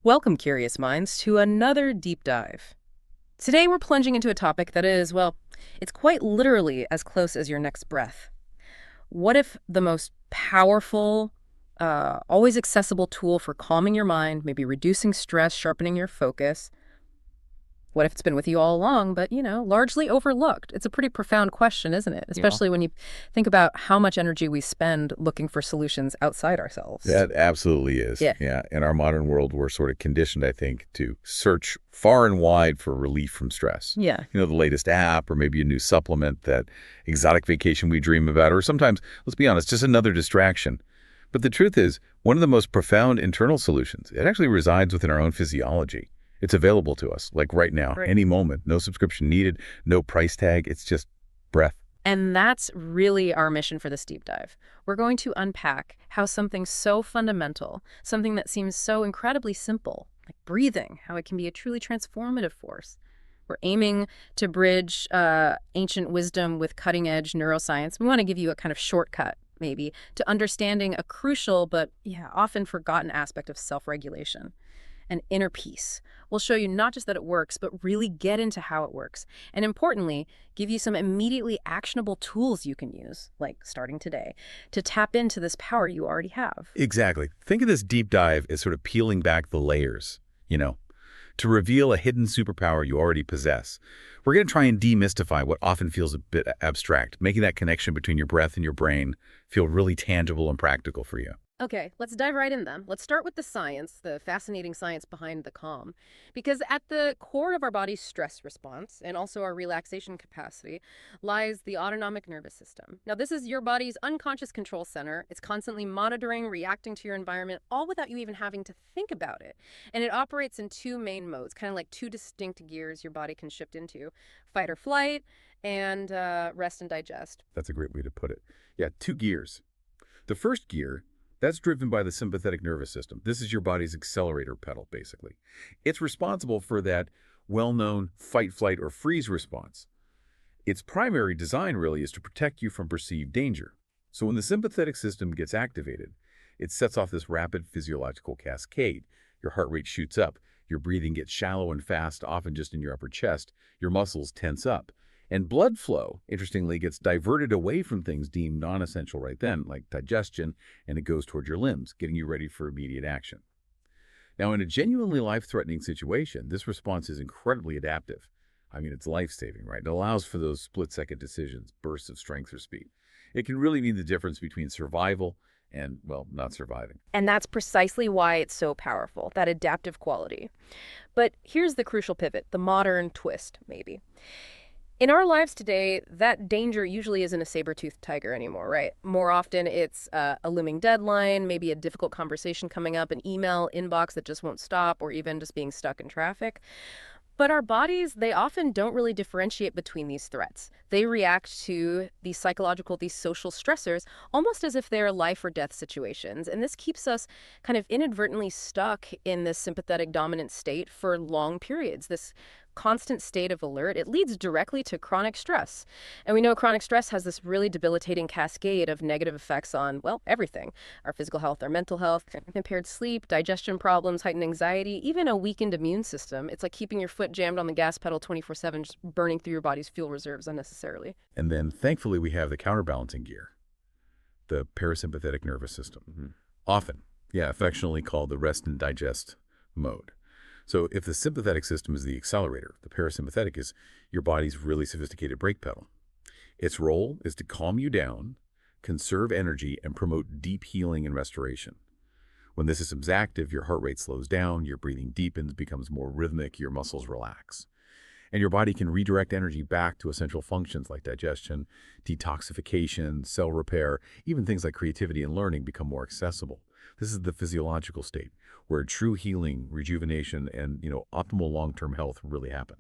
Welcome, curious minds, to another deep dive. Today we're plunging into a topic that is, well, it's quite literally as close as your next breath. What if the most powerful, always accessible tool for calming your mind, maybe reducing stress, sharpening your focus, what if it's been with you all along, but, largely overlooked? It's a pretty profound question, isn't it? Yeah. Especially when you think about how much energy we spend looking for solutions outside ourselves. That absolutely is. Yeah. Yeah. In our modern world, we're sort of conditioned, I think, to search far and wide for relief from stress. Yeah. The latest app or maybe a new supplement, that exotic vacation we dream about, or sometimes, let's be honest, just another distraction. But the truth is, one of the most profound internal solutions, it actually resides within our own physiology. It's available to us, like right now, Right. any moment, no subscription needed, no price tag. It's just breath. And that's really our mission for this deep dive. We're going to unpack how something so fundamental, something that seems so incredibly simple, like breathing, how it can be a truly transformative force. We're aiming to bridge ancient wisdom with cutting-edge neuroscience. We want to give you a kind of shortcut, maybe, to understanding a crucial but, often forgotten aspect of self-regulation, and inner peace. We'll show you not just that it works, but really get into how it works. And importantly, give you some immediately actionable tools you can use, like starting today, to tap into this power you already have. Exactly. Think of this deep dive as sort of peeling back the layers, to reveal a hidden superpower you already possess. We're going to try and demystify what often feels a bit abstract, making that connection between your breath and your brain feel really tangible and practical for you. Okay, let's dive right in then. Let's start with the science, the fascinating science behind the calm. Because at the core of our body's stress response, and also our relaxation capacity, lies the autonomic nervous system. Now, this is your body's unconscious control center. It's constantly monitoring, reacting to your environment, all without you even having to think about it. And it operates in two main modes, kind of like two distinct gears your body can shift into: fight or flight, and rest and digest. That's a great way to put it. Yeah, two gears. The first gear, that's driven by the sympathetic nervous system. This is your body's accelerator pedal, basically. It's responsible for that well-known fight, flight, or freeze response. Its primary design really is to protect you from perceived danger. So when the sympathetic system gets activated, it sets off this rapid physiological cascade. Your heart rate shoots up, your breathing gets shallow and fast, often just in your upper chest, your muscles tense up. And blood flow, interestingly, gets diverted away from things deemed non-essential right then, like digestion, and it goes toward your limbs, getting you ready for immediate action. Now, in a genuinely life-threatening situation, this response is incredibly adaptive. I mean, it's life-saving, right? It allows for those split-second decisions, bursts of strength or speed. It can really mean the difference between survival and, well, not surviving. And that's precisely why it's so powerful, that adaptive quality. But here's the crucial pivot, the modern twist, maybe. In our lives today, that danger usually isn't a saber-toothed tiger anymore, right? More often, it's a looming deadline, maybe a difficult conversation coming up, an email inbox that just won't stop, or even just being stuck in traffic. But our bodies, they often don't really differentiate between these threats. They react to these psychological, these social stressors, almost as if they're life or death situations. And this keeps us kind of inadvertently stuck in this sympathetic dominant state for long periods. This constant state of alert, it leads directly to chronic stress. And we know chronic stress has this really debilitating cascade of negative effects on, well, everything: our physical health, our mental health, impaired sleep, digestion problems, heightened anxiety, even a weakened immune system. It's like keeping your foot jammed on the gas pedal 24/7, just burning through your body's fuel reserves unnecessarily. And then, thankfully, we have the counterbalancing gear, the parasympathetic nervous system. Often, affectionately called the rest and digest mode. So if the sympathetic system is the accelerator, the parasympathetic is your body's really sophisticated brake pedal. Its role is to calm you down, conserve energy, and promote deep healing and restoration. When this system's active, your heart rate slows down, your breathing deepens, becomes more rhythmic, your muscles relax. And your body can redirect energy back to essential functions like digestion, detoxification, cell repair, even things like creativity and learning become more accessible. This is the physiological state where true healing, rejuvenation, and optimal long-term health really happen.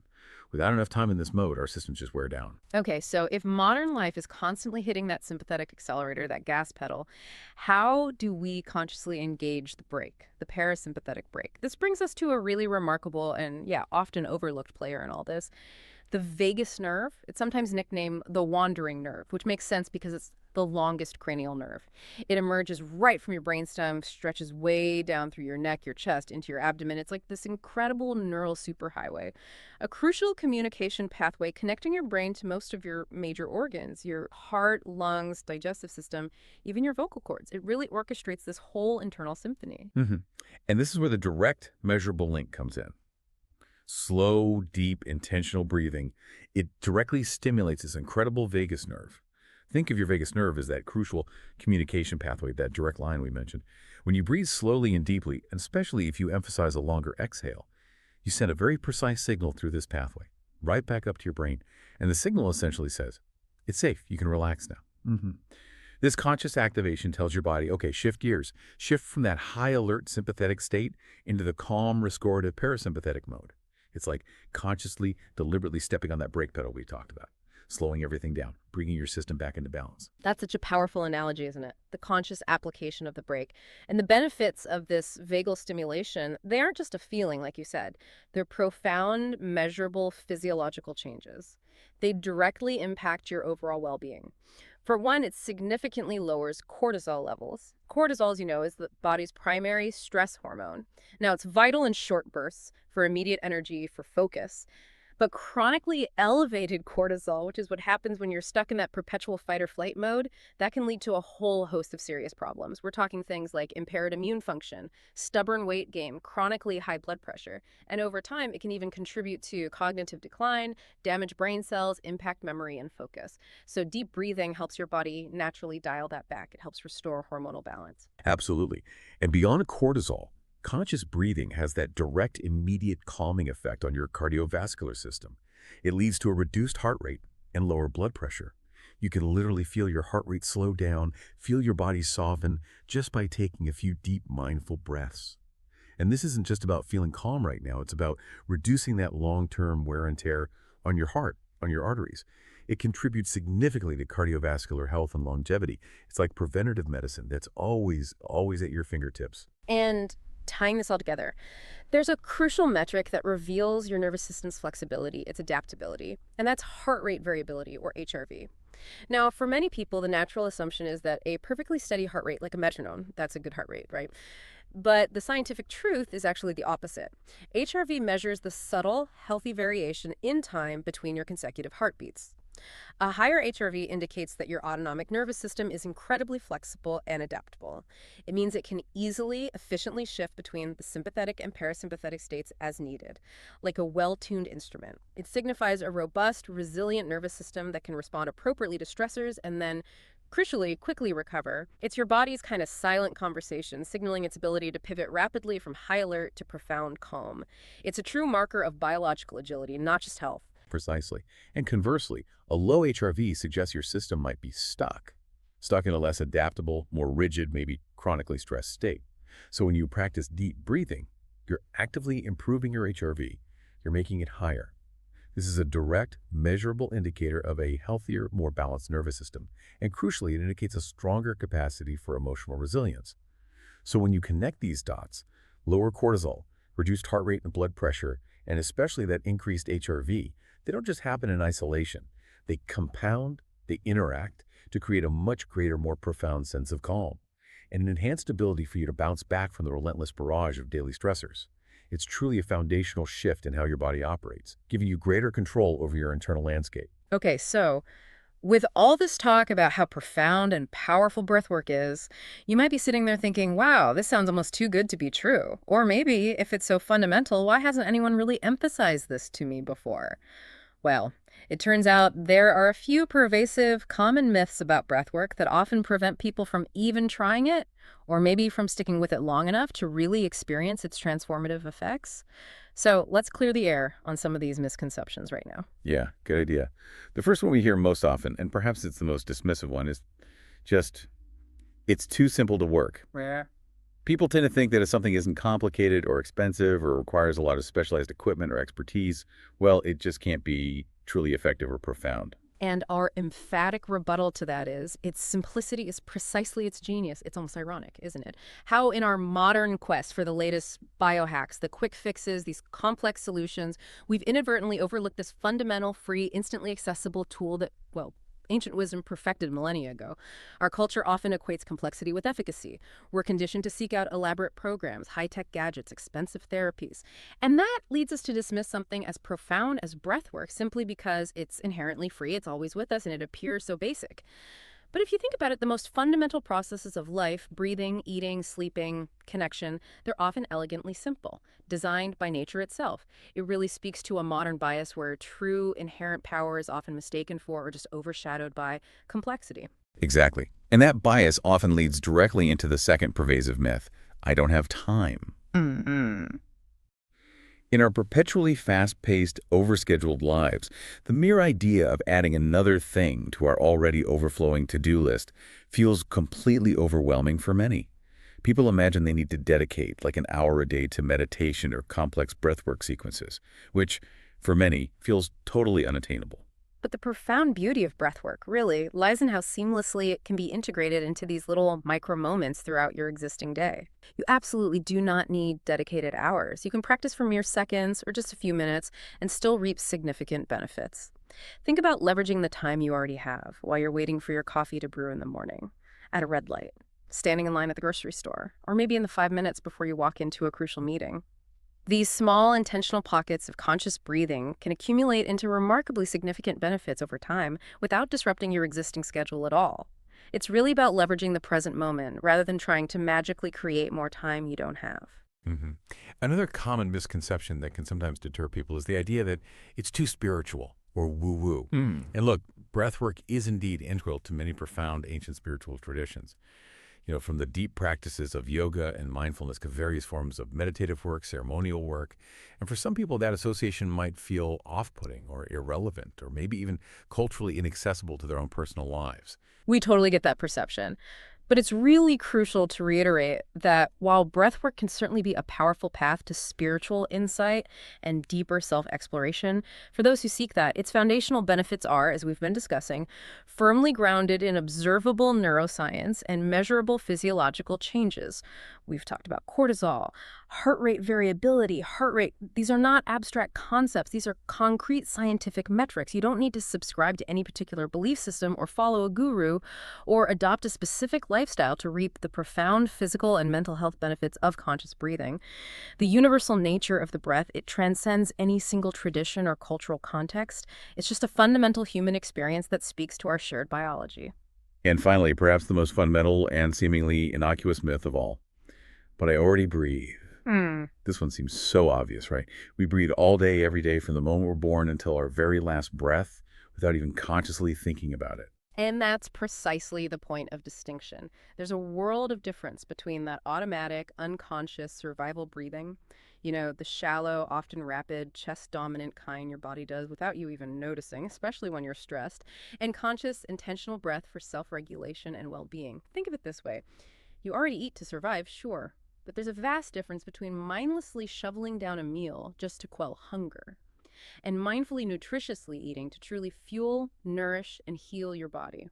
Without enough time in this mode, our systems just wear down. Okay, so if modern life is constantly hitting that sympathetic accelerator, that gas pedal, how do we consciously engage the brake, the parasympathetic brake? This brings us to a really remarkable and, often overlooked player in all this: the vagus nerve. It's sometimes nicknamed the wandering nerve, which makes sense because it's the longest cranial nerve. It emerges right from your brainstem, stretches way down through your neck, your chest, into your abdomen. It's like this incredible neural superhighway, a crucial communication pathway connecting your brain to most of your major organs, your heart, lungs, digestive system, even your vocal cords. It really orchestrates this whole internal symphony. hmm And this is where the direct measurable link comes in. Slow, deep, intentional breathing, it directly stimulates this incredible vagus nerve. Think of your vagus nerve as that crucial communication pathway, that direct line we mentioned. When you breathe slowly and deeply, and especially if you emphasize a longer exhale, you send a very precise signal through this pathway, right back up to your brain. And the signal essentially says, it's safe, you can relax now. This conscious activation tells your body, okay, shift gears. Shift from that high alert sympathetic state into the calm, restorative parasympathetic mode. It's like consciously, deliberately stepping on that brake pedal we talked about, slowing everything down, bringing your system back into balance. That's such a powerful analogy, isn't it? The conscious application of the break. And the benefits of this vagal stimulation, they aren't just a feeling, like you said. They're profound, measurable physiological changes. They directly impact your overall well-being. For one, it significantly lowers cortisol levels. Cortisol, as you know, is the body's primary stress hormone. Now, it's vital in short bursts for immediate energy, for focus. But chronically elevated cortisol, which is what happens when you're stuck in that perpetual fight or flight mode, that can lead to a whole host of serious problems. We're talking things like impaired immune function, stubborn weight gain, chronically high blood pressure. And over time, it can even contribute to cognitive decline, damage brain cells, impact memory and focus. So deep breathing helps your body naturally dial that back. It helps restore hormonal balance. Absolutely. And beyond cortisol, conscious breathing has that direct, immediate calming effect on your cardiovascular system. It leads to a reduced heart rate and lower blood pressure. You can literally feel your heart rate slow down, feel your body soften just by taking a few deep, mindful breaths. And this isn't just about feeling calm right now. It's about reducing that long-term wear and tear on your heart, on your arteries. It contributes significantly to cardiovascular health and longevity. It's like preventative medicine that's always at your fingertips. And tying this all together, there's a crucial metric that reveals your nervous system's flexibility, its adaptability, and that's heart rate variability, or HRV. Now, for many people, the natural assumption is that a perfectly steady heart rate, like a metronome, that's a good heart rate, right? But the scientific truth is actually the opposite. HRV measures the subtle, healthy variation in time between your consecutive heartbeats. A higher HRV indicates that your autonomic nervous system is incredibly flexible and adaptable. It means it can easily, efficiently shift between the sympathetic and parasympathetic states as needed, like a well-tuned instrument. It signifies a robust, resilient nervous system that can respond appropriately to stressors and then, crucially, quickly recover. It's your body's kind of silent conversation, signaling its ability to pivot rapidly from high alert to profound calm. It's a true marker of biological agility, not just health. Precisely. And conversely, a low HRV suggests your system might be stuck in a less adaptable, more rigid, maybe chronically stressed state. So when you practice deep breathing, you're actively improving your HRV. You're making it higher. This is a direct, measurable indicator of a healthier, more balanced nervous system. And crucially, it indicates a stronger capacity for emotional resilience. So when you connect these dots, lower cortisol, reduced heart rate and blood pressure, and especially that increased HRV, they don't just happen in isolation. They compound, they interact to create a much greater, more profound sense of calm and an enhanced ability for you to bounce back from the relentless barrage of daily stressors. It's truly a foundational shift in how your body operates, giving you greater control over your internal landscape. Okay, so with all this talk about how profound and powerful breathwork is, you might be sitting there thinking, wow, this sounds almost too good to be true. Or maybe, if it's so fundamental, why hasn't anyone really emphasized this to me before? Well, it turns out there are a few pervasive, common myths about breathwork that often prevent people from even trying it, or maybe from sticking with it long enough to really experience its transformative effects. So let's clear the air on some of these misconceptions right now. Yeah, good idea. The first one we hear most often, and perhaps it's the most dismissive one, is just, it's too simple to work. Yeah. People tend to think that if something isn't complicated or expensive or requires a lot of specialized equipment or expertise, well, it just can't be truly effective or profound. And our emphatic rebuttal to that is, its simplicity is precisely its genius. It's almost ironic, isn't it? How in our modern quest for the latest biohacks, the quick fixes, these complex solutions, we've inadvertently overlooked this fundamental, free, instantly accessible tool that, well, ancient wisdom perfected millennia ago. Our culture often equates complexity with efficacy. We're conditioned to seek out elaborate programs, high-tech gadgets, expensive therapies. And that leads us to dismiss something as profound as breath work simply because it's inherently free, it's always with us, and it appears so basic. But if you think about it, the most fundamental processes of life, breathing, eating, sleeping, connection, they're often elegantly simple, designed by nature itself. It really speaks to a modern bias where true inherent power is often mistaken for or just overshadowed by complexity. Exactly. And that bias often leads directly into the second pervasive myth: I don't have time. In our perpetually fast-paced, overscheduled lives, the mere idea of adding another thing to our already overflowing to-do list feels completely overwhelming for many. People imagine they need to dedicate like an hour a day to meditation or complex breathwork sequences, which, for many, feels totally unattainable. But the profound beauty of breathwork, really, lies in how seamlessly it can be integrated into these little micro moments throughout your existing day. You absolutely do not need dedicated hours. You can practice for mere seconds or just a few minutes and still reap significant benefits. Think about leveraging the time you already have while you're waiting for your coffee to brew in the morning, at a red light, standing in line at the grocery store, or maybe in the 5 minutes before you walk into a crucial meeting. These small, intentional pockets of conscious breathing can accumulate into remarkably significant benefits over time without disrupting your existing schedule at all. It's really about leveraging the present moment rather than trying to magically create more time you don't have. hmm Another common misconception that can sometimes deter people is the idea that it's too spiritual or woo-woo. And look, breathwork is indeed integral to many profound ancient spiritual traditions. From the deep practices of yoga and mindfulness to various forms of meditative work, ceremonial work. And for some people, that association might feel off-putting or irrelevant or maybe even culturally inaccessible to their own personal lives. We totally get that perception. But it's really crucial to reiterate that while breathwork can certainly be a powerful path to spiritual insight and deeper self-exploration, for those who seek that, its foundational benefits are, as we've been discussing, firmly grounded in observable neuroscience and measurable physiological changes. We've talked about cortisol, heart rate variability, heart rate. These are not abstract concepts. These are concrete scientific metrics. You don't need to subscribe to any particular belief system or follow a guru or adopt a specific lifestyle to reap the profound physical and mental health benefits of conscious breathing. The universal nature of the breath, it transcends any single tradition or cultural context. It's just a fundamental human experience that speaks to our shared biology. And finally, perhaps the most fundamental and seemingly innocuous myth of all: but I already breathe. This one seems so obvious, right? We breathe all day, every day, from the moment we're born until our very last breath, without even consciously thinking about it. And that's precisely the point of distinction. There's a world of difference between that automatic, unconscious survival breathing, the shallow, often rapid, chest-dominant kind your body does without you even noticing, especially when you're stressed, and conscious, intentional breath for self-regulation and well-being. Think of it this way. You already eat to survive, sure, but there's a vast difference between mindlessly shoveling down a meal just to quell hunger and mindfully nutritiously eating to truly fuel, nourish, and heal your body.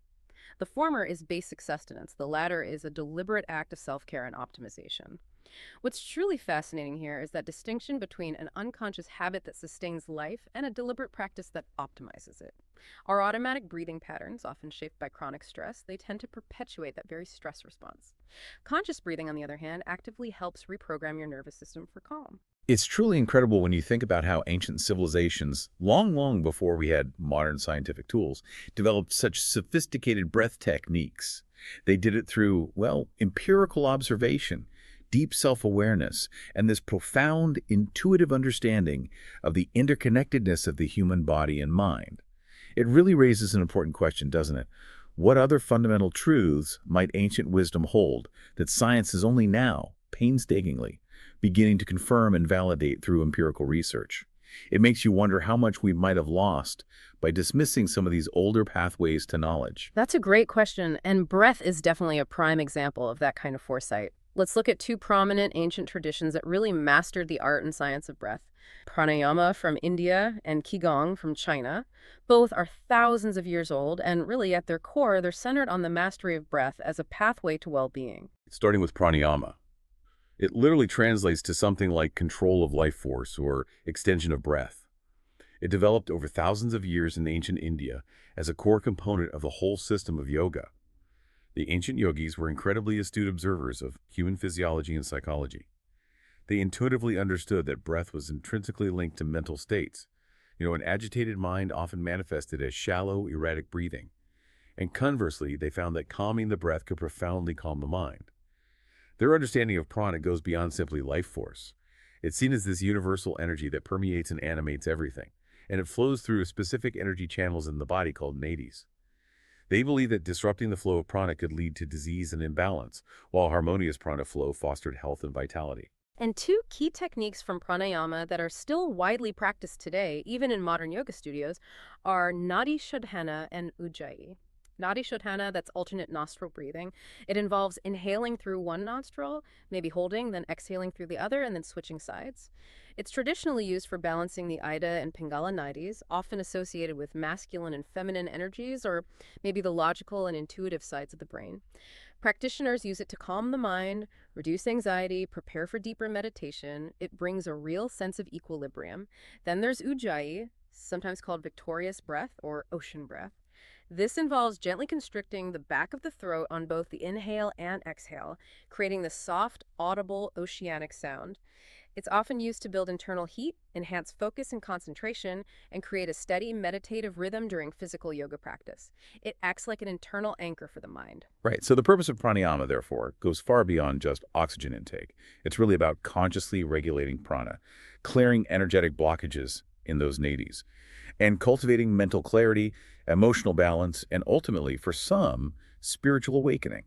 The former is basic sustenance. The latter is a deliberate act of self-care and optimization. What's truly fascinating here is that distinction between an unconscious habit that sustains life and a deliberate practice that optimizes it. Our automatic breathing patterns, often shaped by chronic stress, they tend to perpetuate that very stress response. Conscious breathing, on the other hand, actively helps reprogram your nervous system for calm. It's truly incredible when you think about how ancient civilizations, long, long before we had modern scientific tools, developed such sophisticated breath techniques. They did it through, well, empirical observation, deep self-awareness, and this profound intuitive understanding of the interconnectedness of the human body and mind. It really raises an important question, doesn't it? What other fundamental truths might ancient wisdom hold that science is only now, painstakingly, beginning to confirm and validate through empirical research? It makes you wonder how much we might have lost by dismissing some of these older pathways to knowledge. That's a great question, and breath is definitely a prime example of that kind of foresight. Let's look at two prominent ancient traditions that really mastered the art and science of breath. Pranayama from India and Qi Gong from China. Both are thousands of years old, and really at their core, they're centered on the mastery of breath as a pathway to well-being. Starting with pranayama. It literally translates to something like control of life force or extension of breath. It developed over thousands of years in ancient India as a core component of the whole system of yoga. The ancient yogis were incredibly astute observers of human physiology and psychology. They intuitively understood that breath was intrinsically linked to mental states. An agitated mind often manifested as shallow, erratic breathing. And conversely, they found that calming the breath could profoundly calm the mind. Their understanding of prana goes beyond simply life force. It's seen as this universal energy that permeates and animates everything, and it flows through specific energy channels in the body called nadis. They believe that disrupting the flow of prana could lead to disease and imbalance, while harmonious prana flow fostered health and vitality. And two key techniques from pranayama that are still widely practiced today, even in modern yoga studios, are nadi shodhana and ujjayi. Nadi shodhana, that's alternate nostril breathing. It involves inhaling through one nostril, maybe holding, then exhaling through the other, and then switching sides. It's traditionally used for balancing the Ida and Pingala nadis, often associated with masculine and feminine energies, or maybe the logical and intuitive sides of the brain. Practitioners use it to calm the mind, reduce anxiety, prepare for deeper meditation. It brings a real sense of equilibrium. Then there's ujjayi, sometimes called victorious breath or ocean breath. This involves gently constricting the back of the throat on both the inhale and exhale, creating the soft, audible, oceanic sound. It's often used to build internal heat, enhance focus and concentration, and create a steady meditative rhythm during physical yoga practice. It acts like an internal anchor for the mind. Right, so the purpose of pranayama, therefore, goes far beyond just oxygen intake. It's really about consciously regulating prana, clearing energetic blockages in those nadis, and cultivating mental clarity, emotional balance, and ultimately, for some, spiritual awakening.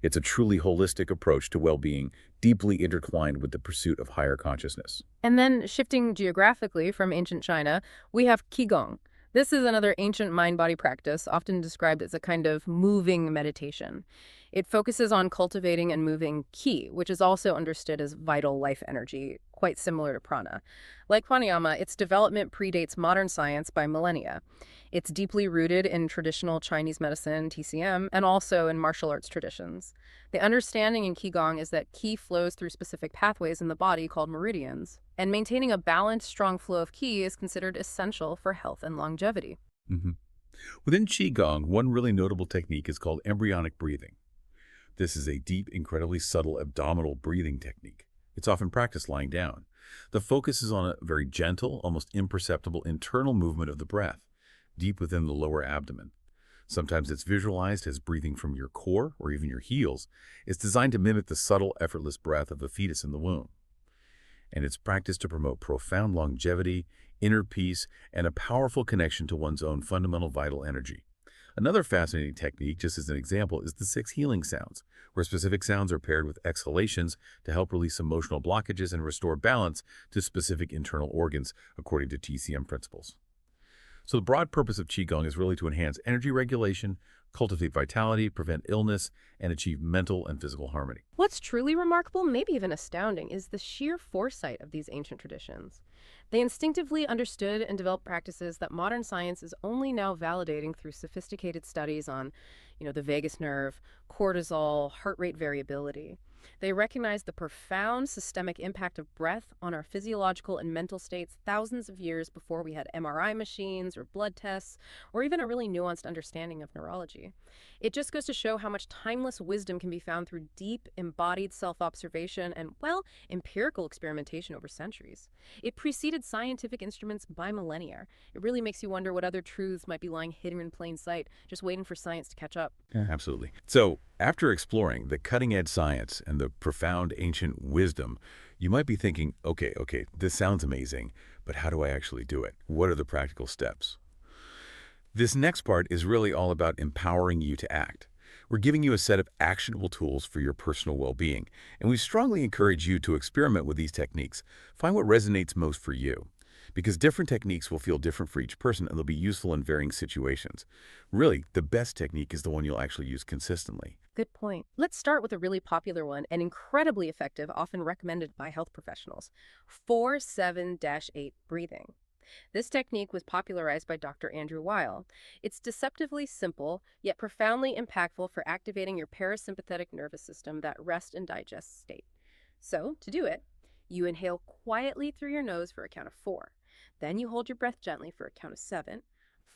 It's a truly holistic approach to well-being, deeply intertwined with the pursuit of higher consciousness. And then shifting geographically from ancient China, we have Qi Gong. This is another ancient mind-body practice, often described as a kind of moving meditation. It focuses on cultivating and moving qi, which is also understood as vital life energy, quite similar to prana. Like pranayama, its development predates modern science by millennia. It's deeply rooted in traditional Chinese medicine, TCM, and also in martial arts traditions. The understanding in Qigong is that qi flows through specific pathways in the body called meridians, and maintaining a balanced, strong flow of qi is considered essential for health and longevity. hmm Within Qigong, one really notable technique is called embryonic breathing. This is a deep, incredibly subtle abdominal breathing technique. It's often practiced lying down. The focus is on a very gentle, almost imperceptible internal movement of the breath, deep within the lower abdomen. Sometimes it's visualized as breathing from your core or even your heels. It's designed to mimic the subtle, effortless breath of a fetus in the womb. And it's practiced to promote profound longevity, inner peace, and a powerful connection to one's own fundamental vital energy. Another fascinating technique, just as an example, is the 6 healing sounds, where specific sounds are paired with exhalations to help release emotional blockages and restore balance to specific internal organs, according to TCM principles. So the broad purpose of Qigong is really to enhance energy regulation, cultivate vitality, prevent illness, and achieve mental and physical harmony. What's truly remarkable, maybe even astounding, is the sheer foresight of these ancient traditions. They instinctively understood and developed practices that modern science is only now validating through sophisticated studies on, the vagus nerve, cortisol, heart rate variability. They recognized the profound systemic impact of breath on our physiological and mental states thousands of years before we had MRI machines or blood tests, or even a really nuanced understanding of neurology. It just goes to show how much timeless wisdom can be found through deep, embodied self-observation and, empirical experimentation over centuries. It preceded scientific instruments by millennia. It really makes you wonder what other truths might be lying hidden in plain sight, just waiting for science to catch up. Yeah, absolutely. So, after exploring the cutting-edge science and the profound ancient wisdom, you might be thinking, okay, this sounds amazing, but how do I actually do it? What are the practical steps? This next part is really all about empowering you to act. We're giving you a set of actionable tools for your personal well-being, and we strongly encourage you to experiment with these techniques. Find what resonates most for you, because different techniques will feel different for each person and they'll be useful in varying situations. Really, the best technique is the one you'll actually use consistently. Good point. Let's start with a really popular one and incredibly effective, often recommended by health professionals: 4-7-8 breathing. This technique was popularized by Dr. Andrew Weil. It's deceptively simple, yet profoundly impactful for activating your parasympathetic nervous system, that rest and digest state. So, to do it, You inhale quietly through your nose for a count of 4. Then you hold your breath gently for a count of 7.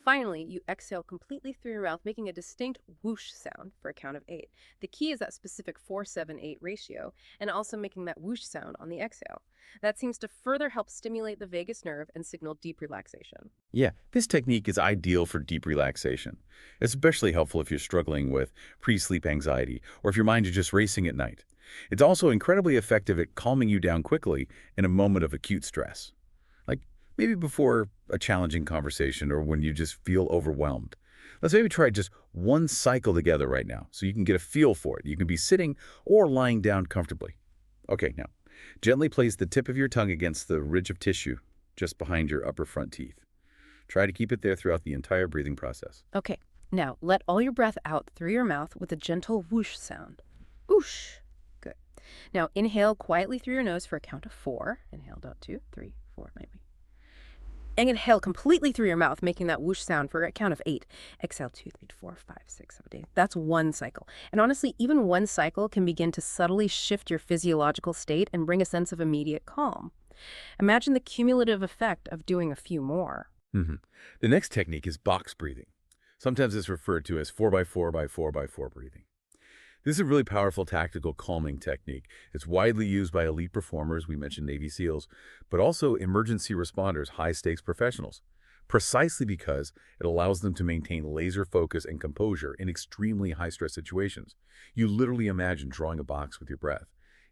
Finally, you exhale completely through your mouth, making a distinct whoosh sound for a count of 8. The key is that specific 4-7-8 ratio, and also making that whoosh sound on the exhale. That seems to further help stimulate the vagus nerve and signal deep relaxation. Yeah, this technique is ideal for deep relaxation. It's especially helpful if you're struggling with pre-sleep anxiety or if your mind is just racing at night. It's also incredibly effective at calming you down quickly in a moment of acute stress, like maybe before a challenging conversation or when you just feel overwhelmed. Let's maybe try just one cycle together right now so you can get a feel for it. You can be sitting or lying down comfortably. Okay, now, gently place the tip of your tongue against the ridge of tissue just behind your upper front teeth. Try to keep it there throughout the entire breathing process. Okay, now let all your breath out through your mouth with a gentle whoosh sound. Whoosh. Good. Now inhale quietly through your nose for a count of 4. Inhale, 2, 3, 4, maybe. And inhale completely through your mouth, making that whoosh sound for a count of 8. Exhale, 2, 3, 4, 5, 6, 7, 8. That's one cycle. And honestly, even one cycle can begin to subtly shift your physiological state and bring a sense of immediate calm. Imagine the cumulative effect of doing a few more. The next technique is box breathing. Sometimes it's referred to as 4x4x4x4 breathing. This is a really powerful tactical calming technique. It's widely used by elite performers, we mentioned Navy SEALs, but also emergency responders, high-stakes professionals, precisely because it allows them to maintain laser focus and composure in extremely high-stress situations. You literally imagine drawing a box with your breath.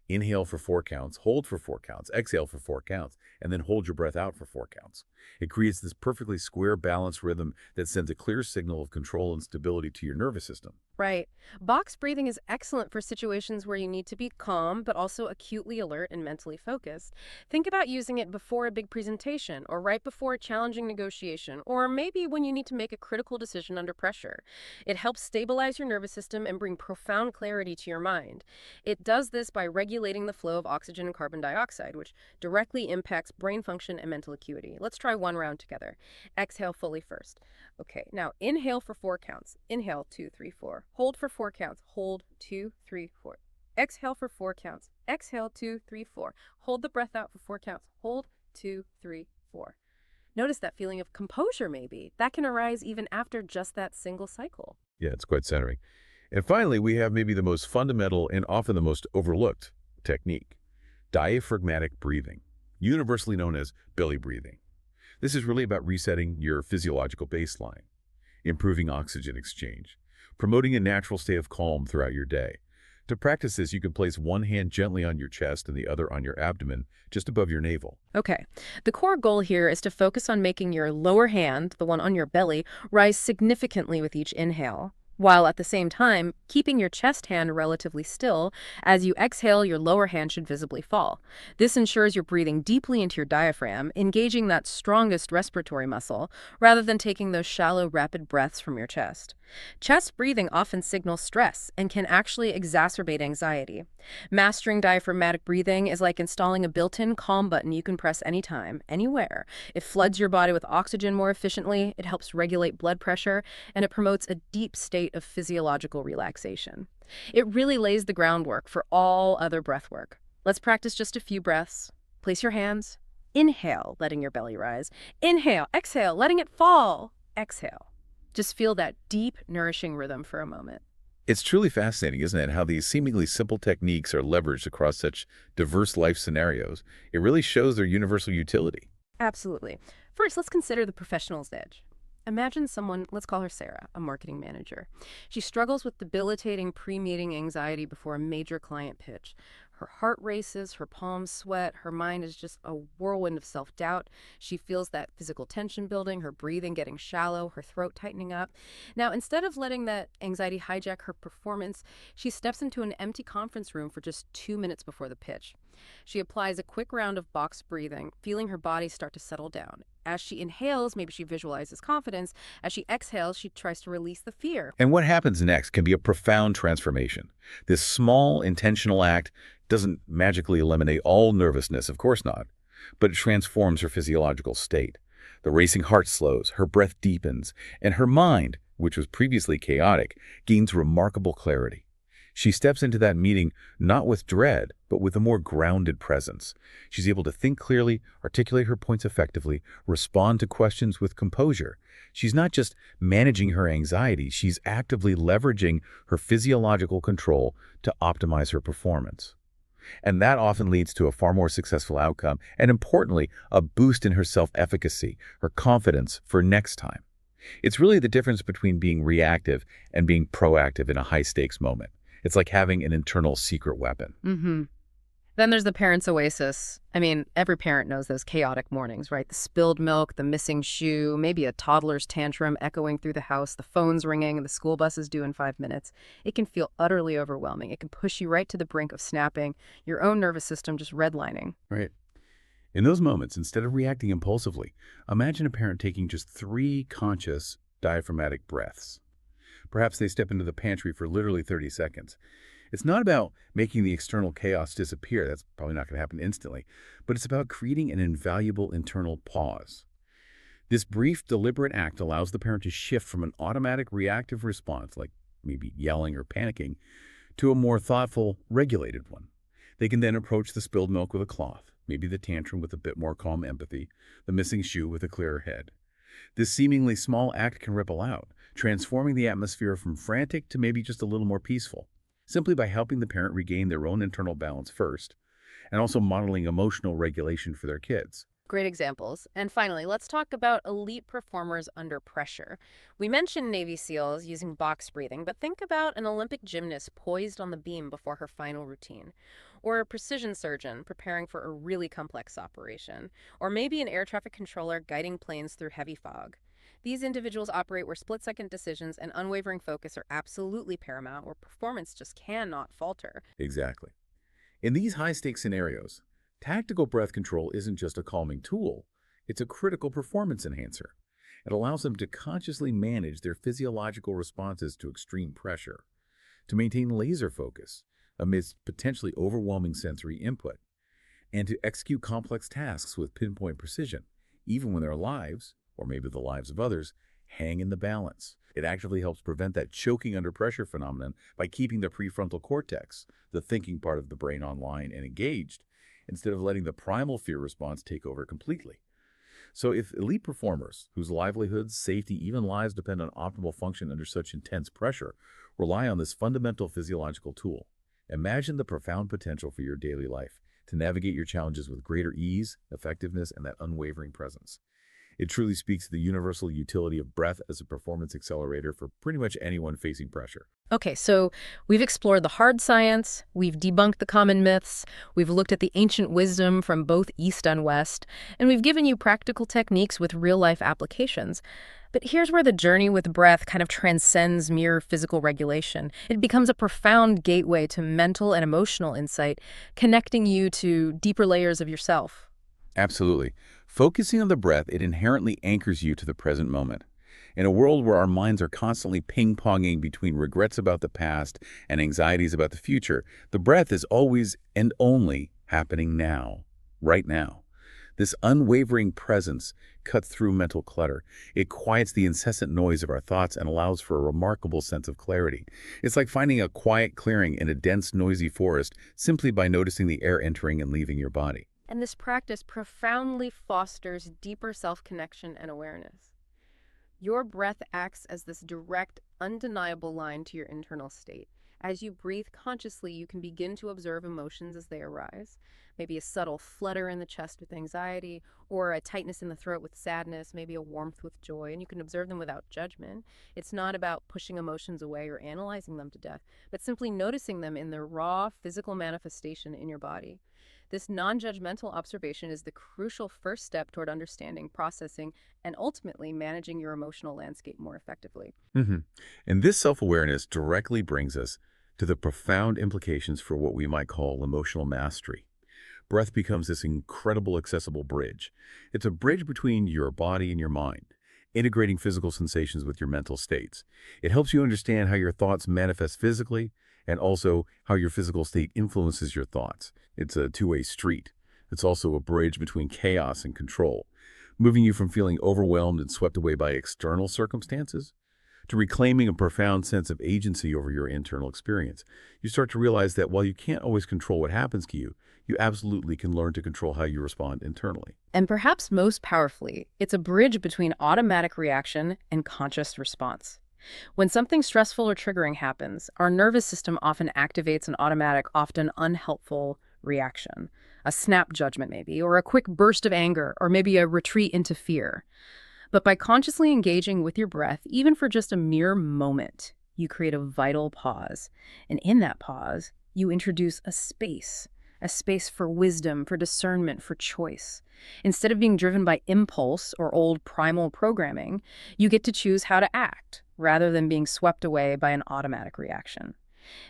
Inhale for 4 counts, hold for 4 counts, exhale for 4 counts, and then hold your breath out for 4 counts. It creates this perfectly square, balanced rhythm that sends a clear signal of control and stability to your nervous system. Right. Box breathing is excellent for situations where you need to be calm, but also acutely alert and mentally focused. Think about using it before a big presentation, or right before a challenging negotiation, or maybe when you need to make a critical decision under pressure. It helps stabilize your nervous system and bring profound clarity to your mind. It does this by regulating the flow of oxygen and carbon dioxide, which directly impacts brain function and mental acuity. Let's try one round together. Exhale fully first. Okay, now inhale for 4 counts. Inhale, 2, 3, 4. Hold for 4 counts. Hold, 2, 3, 4. Exhale for 4 counts. Exhale, 2, 3, 4. Hold the breath out for 4 counts. Hold, 2, 3, 4. Notice that feeling of composure, maybe. That can arise even after just that single cycle. Yeah, it's quite centering. And finally, we have maybe the most fundamental and often the most overlooked technique, diaphragmatic breathing, universally known as belly breathing. This is really about resetting your physiological baseline, improving oxygen exchange, promoting a natural state of calm throughout your day. To practice this, you can place one hand gently on your chest and the other on your abdomen, just above your navel. Okay. The core goal here is to focus on making your lower hand, the one on your belly, rise significantly with each inhale, while at the same time keeping your chest hand relatively still. As you exhale, your lower hand should visibly fall. This ensures you're breathing deeply into your diaphragm, engaging that strongest respiratory muscle, rather than taking those shallow, rapid breaths from your chest. Chest breathing often signals stress and can actually exacerbate anxiety. Mastering diaphragmatic breathing is like installing a built-in calm button you can press anytime, anywhere. It floods your body with oxygen more efficiently, it helps regulate blood pressure, and it promotes a deep state of physiological relaxation. It really lays the groundwork for all other breath work. Let's practice just a few breaths. Place your hands. Inhale, letting your belly rise. Inhale, exhale, letting it fall. Exhale. Just feel that deep, nourishing rhythm for a moment. It's truly fascinating, isn't it, how these seemingly simple techniques are leveraged across such diverse life scenarios. It really shows their universal utility. Absolutely. First, let's consider the professional's edge. Imagine someone, let's call her Sarah, a marketing manager. She struggles with debilitating pre-meeting anxiety before a major client pitch. Her heart races, her palms sweat, her mind is just a whirlwind of self-doubt. She feels that physical tension building, her breathing getting shallow, her throat tightening up. Now, instead of letting that anxiety hijack her performance, she steps into an empty conference room for just 2 minutes before the pitch. She applies a quick round of box breathing, feeling her body start to settle down. As she inhales, maybe she visualizes confidence. As she exhales, she tries to release the fear. And what happens next can be a profound transformation. This small, intentional act doesn't magically eliminate all nervousness, of course not, but it transforms her physiological state. The racing heart slows, her breath deepens, and her mind, which was previously chaotic, gains remarkable clarity. She steps into that meeting not with dread, but with a more grounded presence. She's able to think clearly, articulate her points effectively, respond to questions with composure. She's not just managing her anxiety, she's actively leveraging her physiological control to optimize her performance. And that often leads to a far more successful outcome, and importantly, a boost in her self-efficacy, her confidence for next time. It's really the difference between being reactive and being proactive in a high-stakes moment. It's like having an internal secret weapon. Mm-hmm. Then there's the parent's oasis. I mean, every parent knows those chaotic mornings, right? The spilled milk, the missing shoe, maybe a toddler's tantrum echoing through the house, the phone's ringing, the school bus is due in 5 minutes. It can feel utterly overwhelming. It can push you right to the brink of snapping, your own nervous system just redlining. Right. In those moments, instead of reacting impulsively, imagine a parent taking just 3 conscious diaphragmatic breaths. Perhaps they step into the pantry for literally 30 seconds. It's not about making the external chaos disappear. That's probably not going to happen instantly. But it's about creating an invaluable internal pause. This brief, deliberate act allows the parent to shift from an automatic reactive response, like maybe yelling or panicking, to a more thoughtful, regulated one. They can then approach the spilled milk with a cloth, maybe the tantrum with a bit more calm empathy, the missing shoe with a clearer head. This seemingly small act can ripple out, transforming the atmosphere from frantic to maybe just a little more peaceful, simply by helping the parent regain their own internal balance first, and also modeling emotional regulation for their kids. Great examples. And finally, let's talk about elite performers under pressure. We mentioned Navy SEALs using box breathing, but think about an Olympic gymnast poised on the beam before her final routine, or a precision surgeon preparing for a really complex operation, or maybe an air traffic controller guiding planes through heavy fog. These individuals operate where split-second decisions and unwavering focus are absolutely paramount, where performance just cannot falter. Exactly. In these high-stakes scenarios, tactical breath control isn't just a calming tool, it's a critical performance enhancer. It allows them to consciously manage their physiological responses to extreme pressure, to maintain laser focus amidst potentially overwhelming sensory input, and to execute complex tasks with pinpoint precision, even when their lives, or maybe the lives of others, hang in the balance. It actively helps prevent that choking under pressure phenomenon by keeping the prefrontal cortex, the thinking part of the brain, online and engaged, instead of letting the primal fear response take over completely. So if elite performers, whose livelihoods, safety, even lives depend on optimal function under such intense pressure, rely on this fundamental physiological tool, imagine the profound potential for your daily life to navigate your challenges with greater ease, effectiveness, and that unwavering presence. It truly speaks to the universal utility of breath as a performance accelerator for pretty much anyone facing pressure. Okay, so we've explored the hard science, we've debunked the common myths, we've looked at the ancient wisdom from both East and West, and we've given you practical techniques with real-life applications. But here's where the journey with breath kind of transcends mere physical regulation. It becomes a profound gateway to mental and emotional insight, connecting you to deeper layers of yourself. Absolutely. Focusing on the breath, it inherently anchors you to the present moment. In a world where our minds are constantly ping-ponging between regrets about the past and anxieties about the future, the breath is always and only happening now, right now. This unwavering presence cuts through mental clutter. It quiets the incessant noise of our thoughts and allows for a remarkable sense of clarity. It's like finding a quiet clearing in a dense, noisy forest simply by noticing the air entering and leaving your body. And this practice profoundly fosters deeper self-connection and awareness. Your breath acts as this direct, undeniable line to your internal state. As you breathe consciously, you can begin to observe emotions as they arise. Maybe a subtle flutter in the chest with anxiety, or a tightness in the throat with sadness, maybe a warmth with joy, and you can observe them without judgment. It's not about pushing emotions away or analyzing them to death, but simply noticing them in their raw, physical manifestation in your body. This non-judgmental observation is the crucial first step toward understanding, processing, and ultimately managing your emotional landscape more effectively. And this self-awareness directly brings us to the profound implications for what we might call emotional mastery. Breath becomes this incredible accessible bridge. It's a bridge between your body and your mind, integrating physical sensations with your mental states. It helps you understand how your thoughts manifest physically and also how your physical state influences your thoughts. It's a two-way street. It's also a bridge between chaos and control, moving you from feeling overwhelmed and swept away by external circumstances to reclaiming a profound sense of agency over your internal experience. You start to realize that while you can't always control what happens to you, you absolutely can learn to control how you respond internally. And perhaps most powerfully, it's a bridge between automatic reaction and conscious response. When something stressful or triggering happens, our nervous system often activates an automatic, often unhelpful reaction. A snap judgment maybe, or a quick burst of anger, or maybe a retreat into fear. But by consciously engaging with your breath, even for just a mere moment, you create a vital pause. And in that pause, you introduce a space for wisdom, for discernment, for choice. Instead of being driven by impulse or old primal programming, you get to choose how to act, rather than being swept away by an automatic reaction.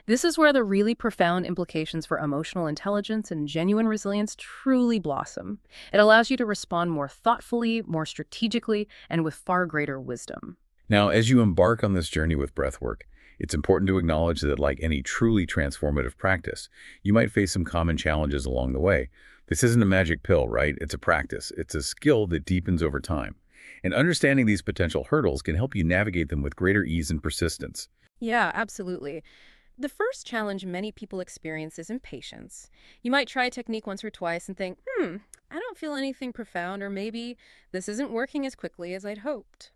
This is where the really profound implications for emotional intelligence and genuine resilience truly blossom. It allows you to respond more thoughtfully, more strategically, and with far greater wisdom. Now, as you embark on this journey with breathwork, it's important to acknowledge that like any truly transformative practice, you might face some common challenges along the way. This isn't a magic pill, right? It's a practice. It's a skill that deepens over time. And understanding these potential hurdles can help you navigate them with greater ease and persistence. Yeah, absolutely. The first challenge many people experience is impatience. You might try a technique once or twice and think, I don't feel anything profound, or maybe this isn't working as quickly as I'd hoped.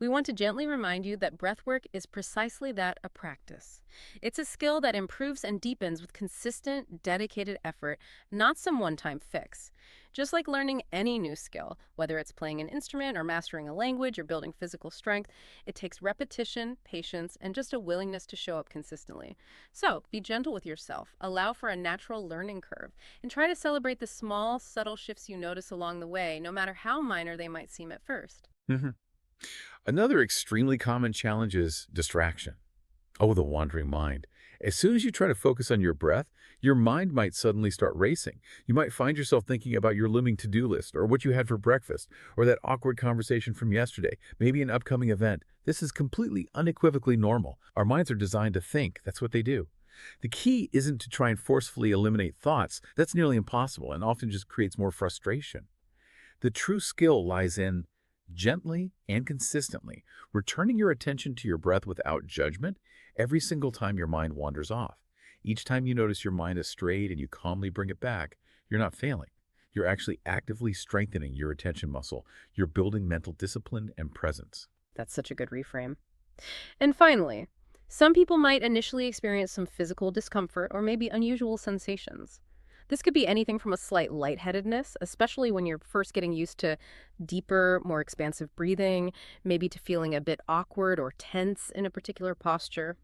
We want to gently remind you that breathwork is precisely that, a practice. It's a skill that improves and deepens with consistent, dedicated effort, not some one-time fix. Just like learning any new skill, whether it's playing an instrument or mastering a language or building physical strength, it takes repetition, patience, and just a willingness to show up consistently. So be gentle with yourself, allow for a natural learning curve, and try to celebrate the small, subtle shifts you notice along the way, no matter how minor they might seem at first. Another extremely common challenge is distraction. Oh, the wandering mind. As soon as you try to focus on your breath, your mind might suddenly start racing. You might find yourself thinking about your looming to-do list, or what you had for breakfast, or that awkward conversation from yesterday, maybe an upcoming event. This is completely unequivocally normal. Our minds are designed to think. That's what they do. The key isn't to try and forcefully eliminate thoughts. That's nearly impossible and often just creates more frustration. The true skill lies in gently and consistently returning your attention to your breath without judgment every single time your mind wanders off. Each time you notice your mind is strayed and you calmly bring it back, you're not failing. You're actually actively strengthening your attention muscle. You're building mental discipline and presence. That's such a good reframe. And finally, some people might initially experience some physical discomfort or maybe unusual sensations. This could be anything from a slight lightheadedness, especially when you're first getting used to deeper, more expansive breathing, maybe to feeling a bit awkward or tense in a particular posture.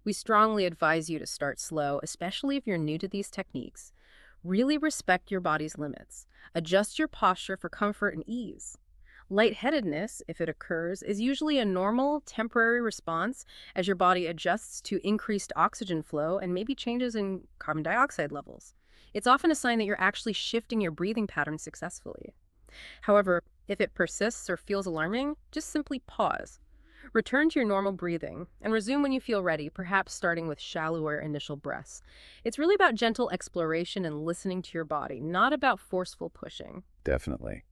We strongly advise you to start slow, especially if you're new to these techniques. Really respect your body's limits. Adjust your posture for comfort and ease. Lightheadedness, if it occurs, is usually a normal, temporary response as your body adjusts to increased oxygen flow and maybe changes in carbon dioxide levels. It's often a sign that you're actually shifting your breathing pattern successfully. However, if it persists or feels alarming, just simply pause. Return to your normal breathing and resume when you feel ready, perhaps starting with shallower initial breaths. It's really about gentle exploration and listening to your body, not about forceful pushing. Definitely.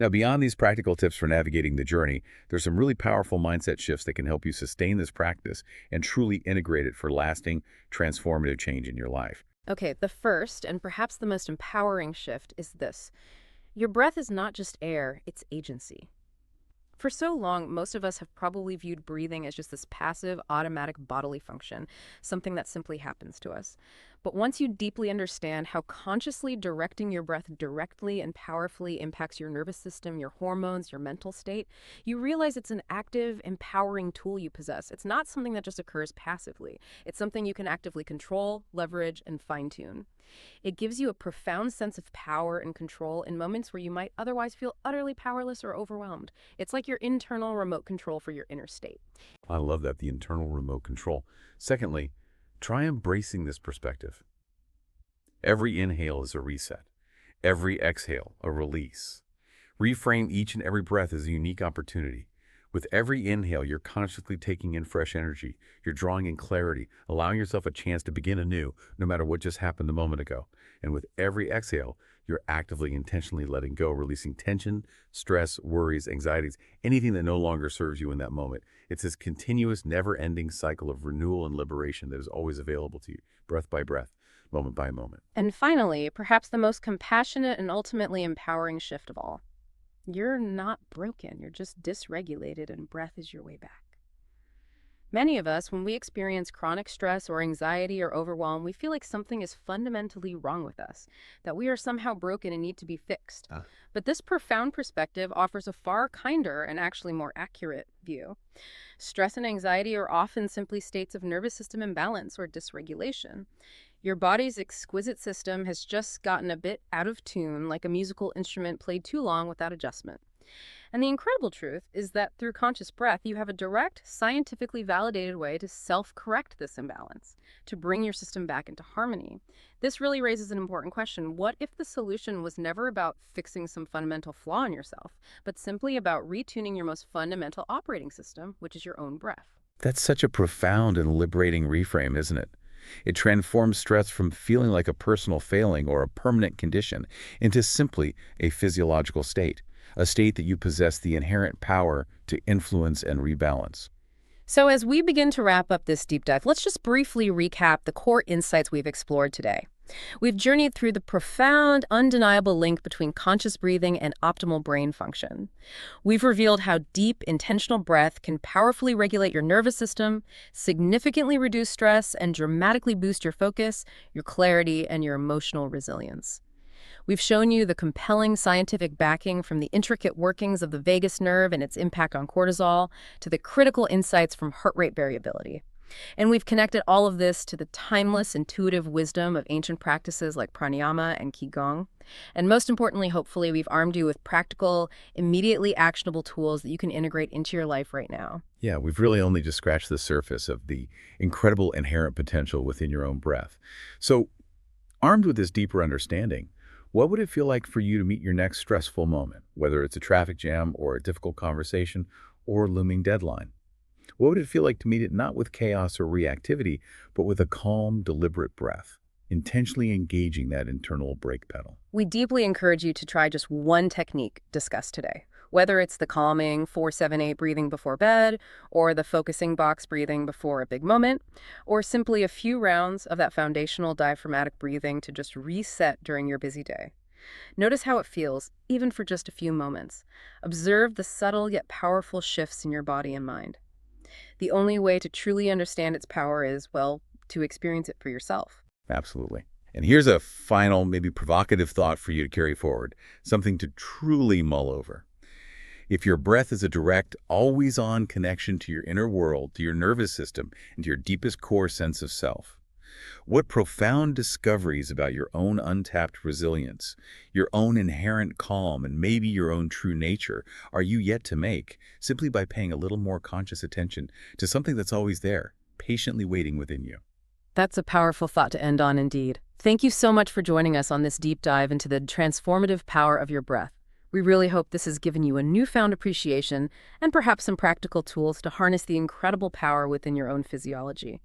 Now, beyond these practical tips for navigating the journey, there's some really powerful mindset shifts that can help you sustain this practice and truly integrate it for lasting, transformative change in your life. Okay, the first and perhaps the most empowering shift is this. Your breath is not just air, it's agency. For so long, most of us have probably viewed breathing as just this passive, automatic bodily function, something that simply happens to us. But once you deeply understand how consciously directing your breath directly and powerfully impacts your nervous system, your hormones, your mental state, you realize it's an active, empowering tool you possess. It's not something that just occurs passively. It's something you can actively control, leverage, and fine-tune. It gives you a profound sense of power and control in moments where you might otherwise feel utterly powerless or overwhelmed. It's like your internal remote control for your inner state. I love that, the internal remote control. Secondly, try embracing this perspective. Every inhale is a reset. Every exhale, a release. Reframe each and every breath as a unique opportunity. With every inhale, you're consciously taking in fresh energy. You're drawing in clarity, allowing yourself a chance to begin anew, no matter what just happened a moment ago. And with every exhale, You're actively, intentionally letting go, releasing tension, stress, worries, anxieties, anything that no longer serves you in that moment. It's this continuous, never-ending cycle of renewal and liberation that is always available to you, breath by breath, moment by moment. And finally, perhaps the most compassionate and ultimately empowering shift of all. You're not broken, you're just dysregulated, and breath is your way back. Many of us, when we experience chronic stress or anxiety or overwhelm, we feel like something is fundamentally wrong with us, that we are somehow broken and need to be fixed. But this profound perspective offers a far kinder and actually more accurate view. Stress and anxiety are often simply states of nervous system imbalance or dysregulation. Your body's exquisite system has just gotten a bit out of tune, like a musical instrument played too long without adjustment. And the incredible truth is that through conscious breath, you have a direct, scientifically validated way to self-correct this imbalance, to bring your system back into harmony. This really raises an important question. What if the solution was never about fixing some fundamental flaw in yourself, but simply about retuning your most fundamental operating system, which is your own breath? That's such a profound and liberating reframe, isn't it? It transforms stress from feeling like a personal failing or a permanent condition into simply a physiological state, a state that you possess the inherent power to influence and rebalance. So as we begin to wrap up this deep dive, let's just briefly recap the core insights we've explored today. We've journeyed through the profound, undeniable link between conscious breathing and optimal brain function. We've revealed how deep, intentional breath can powerfully regulate your nervous system, significantly reduce stress, and dramatically boost your focus, your clarity, and your emotional resilience. We've shown you the compelling scientific backing from the intricate workings of the vagus nerve and its impact on cortisol to the critical insights from heart rate variability. And we've connected all of this to the timeless, intuitive wisdom of ancient practices like Pranayama and Qi Gong. And most importantly, hopefully, we've armed you with practical, immediately actionable tools that you can integrate into your life right now. Yeah, we've really only just scratched the surface of the incredible inherent potential within your own breath. So, armed with this deeper understanding, what would it feel like for you to meet your next stressful moment, whether it's a traffic jam or a difficult conversation or a looming deadline? What would it feel like to meet it not with chaos or reactivity, but with a calm, deliberate breath, intentionally engaging that internal brake pedal? We deeply encourage you to try just one technique discussed today, whether it's the calming 4-7-8 breathing before bed, or the focusing box breathing before a big moment, or simply a few rounds of that foundational diaphragmatic breathing to just reset during your busy day. Notice how it feels, even for just a few moments. Observe the subtle yet powerful shifts in your body and mind. The only way to truly understand its power is, well, to experience it for yourself. Absolutely. And here's a final, maybe provocative thought for you to carry forward, something to truly mull over. If your breath is a direct, always-on connection to your inner world, to your nervous system, and to your deepest core sense of self, what profound discoveries about your own untapped resilience, your own inherent calm, and maybe your own true nature are you yet to make simply by paying a little more conscious attention to something that's always there, patiently waiting within you? That's a powerful thought to end on indeed. Thank you so much for joining us on this deep dive into the transformative power of your breath. We really hope this has given you a newfound appreciation and perhaps some practical tools to harness the incredible power within your own physiology.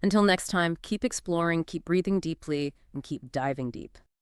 Until next time, keep exploring, keep breathing deeply, and keep diving deep.